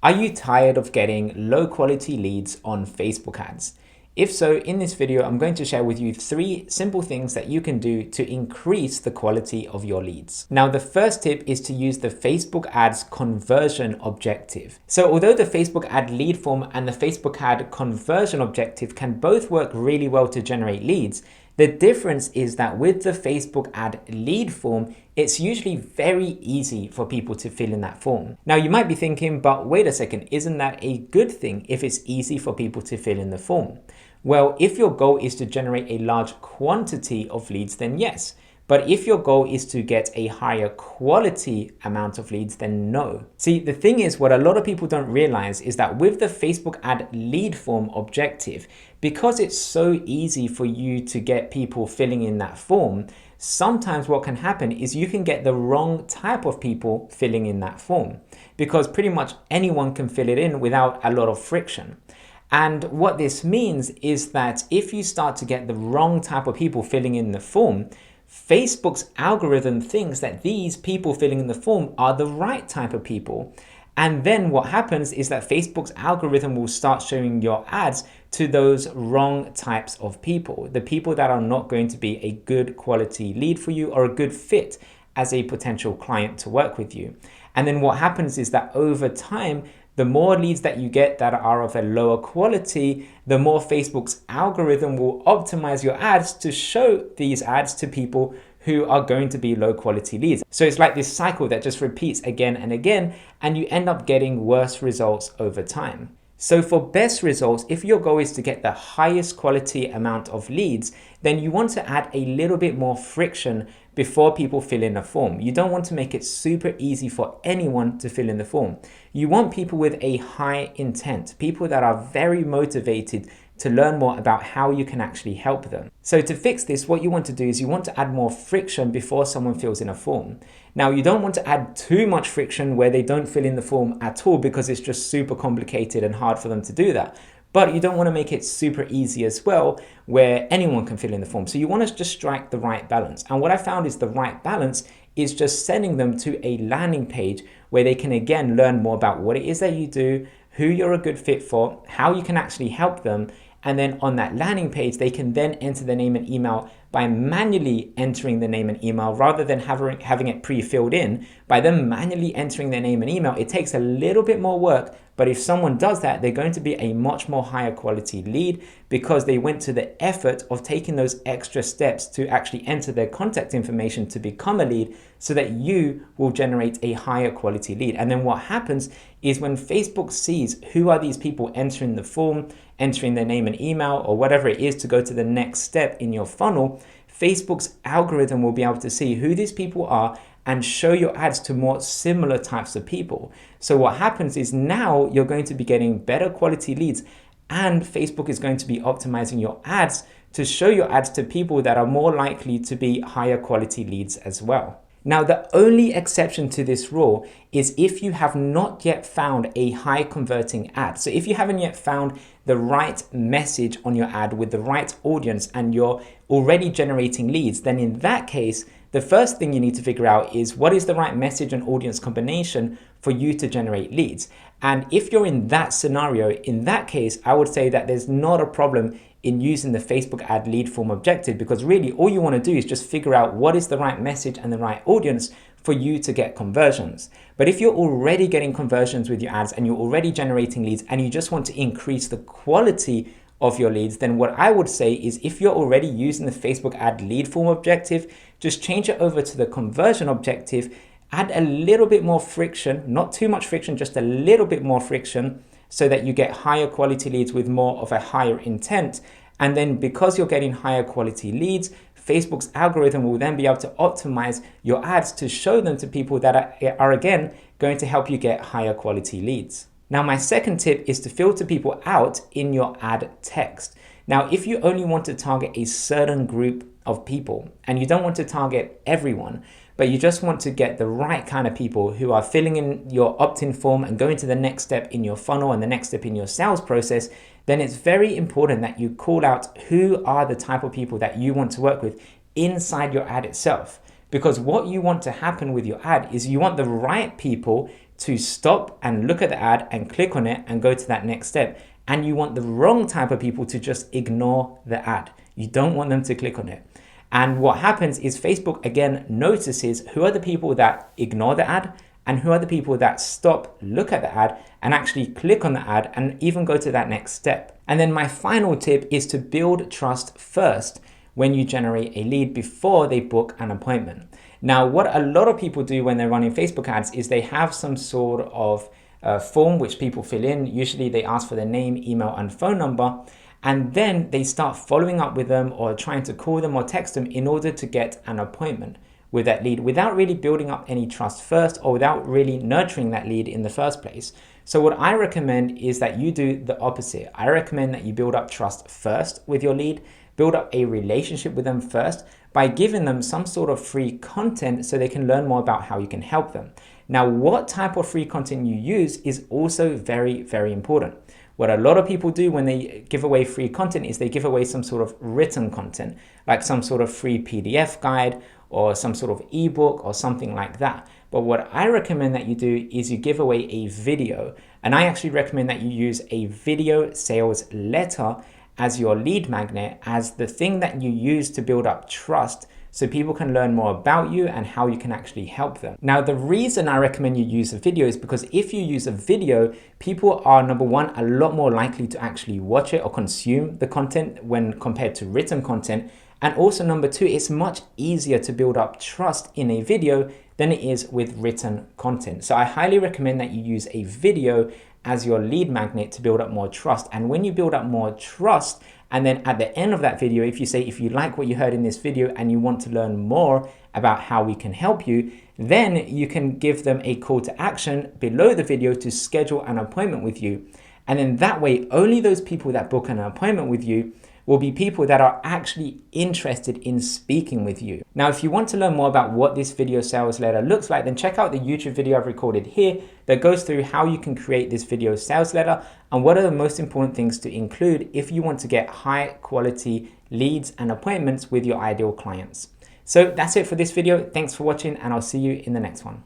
Are you tired of getting low quality leads on Facebook ads? If so, in this video, I'm going to share with you 3 simple things that you can do to increase the quality of your leads. Now, the first tip is to use the Facebook ads conversion objective. So although the Facebook ad lead form and the Facebook ad conversion objective can both work really well to generate leads, the difference is that with the Facebook ad lead form, it's usually very easy for people to fill in that form. Now you might be thinking, but wait a second, isn't that a good thing if it's easy for people to fill in the form? Well, if your goal is to generate a large quantity of leads, then yes. But if your goal is to get a higher quality amount of leads, then no. See, the thing is, what a lot of people don't realize is that with the Facebook ad lead form objective, because it's so easy for you to get people filling in that form, sometimes what can happen is you can get the wrong type of people filling in that form, because pretty much anyone can fill it in without a lot of friction. And what this means is that if you start to get the wrong type of people filling in the form, Facebook's algorithm thinks that these people filling in the form are the right type of people. And then what happens is that Facebook's algorithm will start showing your ads to those wrong types of people, the people that are not going to be a good quality lead for you or a good fit as a potential client to work with you. And then what happens is that over time, the more leads that you get that are of a lower quality, the more Facebook's algorithm will optimize your ads to show these ads to people who are going to be low quality leads. So it's like this cycle that just repeats again and again, and you end up getting worse results over time. So for best results, if your goal is to get the highest quality amount of leads, then you want to add a little bit more friction before people fill in a form. You don't want to make it super easy for anyone to fill in the form. You want people with a high intent, people that are very motivated to learn more about how you can actually help them. So to fix this, what you want to do is you want to add more friction before someone fills in a form. Now, you don't want to add too much friction where they don't fill in the form at all because it's just super complicated and hard for them to do that. But you don't want to make it super easy as well where anyone can fill in the form. So you want to just strike the right balance. And what I found is the right balance is just sending them to a landing page where they can again learn more about what it is that you do, who you're a good fit for, how you can actually help them. And then on that landing page, they can then enter the name and email by manually entering the name and email rather than having it pre-filled in. By them manually entering their name and email, it takes a little bit more work. But if someone does that, they're going to be a much more higher quality lead because they went to the effort of taking those extra steps to actually enter their contact information to become a lead so that you will generate a higher quality lead. And then what happens is when Facebook sees who are these people entering the form, entering their name and email or whatever it is to go to the next step in your funnel, Facebook's algorithm will be able to see who these people are and show your ads to more similar types of people. So what happens is now you're going to be getting better quality leads and Facebook is going to be optimizing your ads to show your ads to people that are more likely to be higher quality leads as well. Now, the only exception to this rule is if you have not yet found a high converting ad. So if you haven't yet found the right message on your ad with the right audience and you're already generating leads, then in that case, the first thing you need to figure out is what is the right message and audience combination for you to generate leads. And if you're in that scenario, in that case, I would say that there's not a problem in using the Facebook ad lead form objective because really all you want to do is just figure out what is the right message and the right audience for you to get conversions. But if you're already getting conversions with your ads and you're already generating leads and you just want to increase the quality of your leads, then what I would say is if you're already using the Facebook ad lead form objective, just change it over to the conversion objective, add a little bit more friction, not too much friction, just a little bit more friction so that you get higher quality leads with more of a higher intent. And then because you're getting higher quality leads, Facebook's algorithm will then be able to optimize your ads to show them to people that are again going to help you get higher quality leads. Now, my second tip is to filter people out in your ad text. Now, if you only want to target a certain group of people and you don't want to target everyone, but you just want to get the right kind of people who are filling in your opt-in form and going to the next step in your funnel and the next step in your sales process, then it's very important that you call out who are the type of people that you want to work with inside your ad itself. Because what you want to happen with your ad is you want the right people to stop and look at the ad and click on it and go to that next step. And you want the wrong type of people to just ignore the ad. You don't want them to click on it. And what happens is Facebook again notices who are the people that ignore the ad and who are the people that stop, look at the ad and actually click on the ad and even go to that next step. And then my final tip is to build trust first when you generate a lead before they book an appointment. Now, what a lot of people do when they're running Facebook ads is they have some sort of form which people fill in. Usually they ask for their name, email, and phone number. And then they start following up with them or trying to call them or text them in order to get an appointment with that lead without really building up any trust first or without really nurturing that lead in the first place. So what I recommend is that you do the opposite. I recommend that you build up trust first with your lead, build up a relationship with them first by giving them some sort of free content so they can learn more about how you can help them. Now, what type of free content you use is also very, very important. What a lot of people do when they give away free content is they give away some sort of written content, like some sort of free PDF guide or some sort of ebook or something like that. But what I recommend that you do is you give away a video. And I actually recommend that you use a video sales letter as your lead magnet, as the thing that you use to build up trust so people can learn more about you and how you can actually help them. Now, the reason I recommend you use a video is because if you use a video, people are, number one, a lot more likely to actually watch it or consume the content when compared to written content. And also number two, it's much easier to build up trust in a video than it is with written content. So I highly recommend that you use a video as your lead magnet to build up more trust. And when you build up more trust, and then at the end of that video, if you say, if you like what you heard in this video and you want to learn more about how we can help you, then you can give them a call to action below the video to schedule an appointment with you. And then that way, only those people that book an appointment with you will be people that are actually interested in speaking with you. Now, if you want to learn more about what this video sales letter looks like, then check out the YouTube video I've recorded here that goes through how you can create this video sales letter and what are the most important things to include if you want to get high quality leads and appointments with your ideal clients. So that's it for this video. Thanks for watching and I'll see you in the next one.